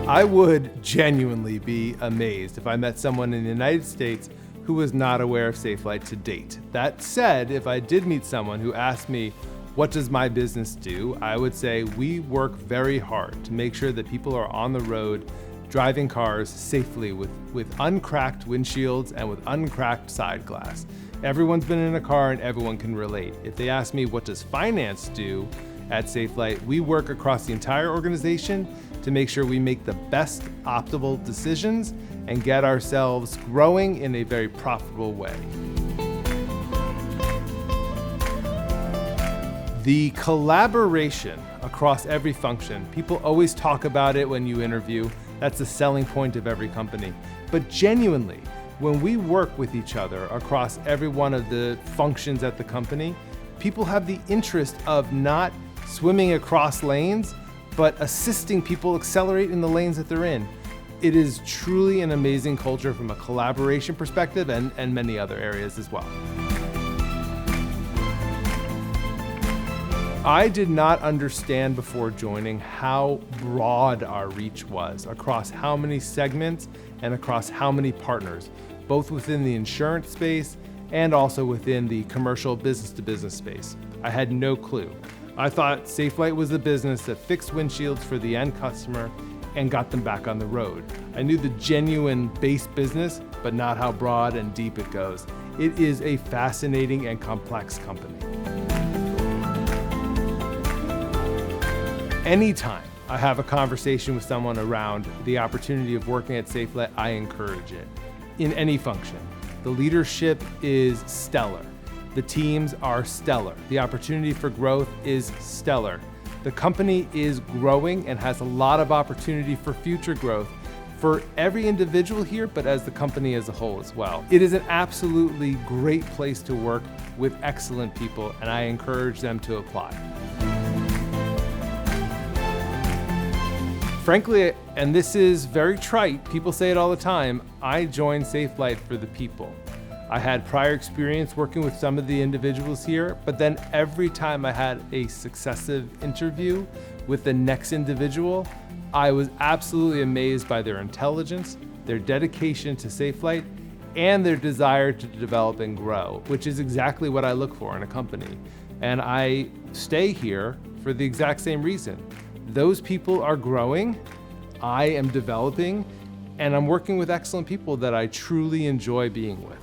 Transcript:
I would genuinely be amazed if I met someone in the United States who was not aware of Safelite to date. That said, if I did meet someone who asked me, what does my business do? I would say we work very hard to make sure that people are on the road driving cars safely with uncracked windshields and with uncracked side glass. Everyone's been in a car and everyone can relate. If they ask me, what does finance do at Safelite? We work across the entire organization to make sure we make the best optimal decisions and get ourselves growing in a very profitable way. The collaboration across every function, people always talk about it when you interview. That's the selling point of every company. But genuinely, when we work with each other across every one of the functions at the company, people have the interest of not swimming across lanes, but assisting people accelerate in the lanes that they're in. It is truly an amazing culture from a collaboration perspective and many other areas as well. I did not understand before joining how broad our reach was across how many segments and across how many partners, both within the insurance space and also within the commercial business-to-business space. I had no clue. I thought Safelite was a business that fixed windshields for the end customer and got them back on the road. I knew the genuine base business, but not how broad and deep it goes. It is a fascinating and complex company. Anytime I have a conversation with someone around the opportunity of working at Safelite, I encourage it in any function. The leadership is stellar. The teams are stellar. The opportunity for growth is stellar. The company is growing and has a lot of opportunity for future growth for every individual here, but as the company as a whole as well. It is an absolutely great place to work with excellent people, and I encourage them to apply. Frankly, and this is very trite, people say it all the time, I joined Safelite for the people. I had prior experience working with some of the individuals here, but then every time I had a successive interview with the next individual, I was absolutely amazed by their intelligence, their dedication to Safelite, and their desire to develop and grow, which is exactly what I look for in a company. And I stay here for the exact same reason. Those people are growing, I am developing, and I'm working with excellent people that I truly enjoy being with.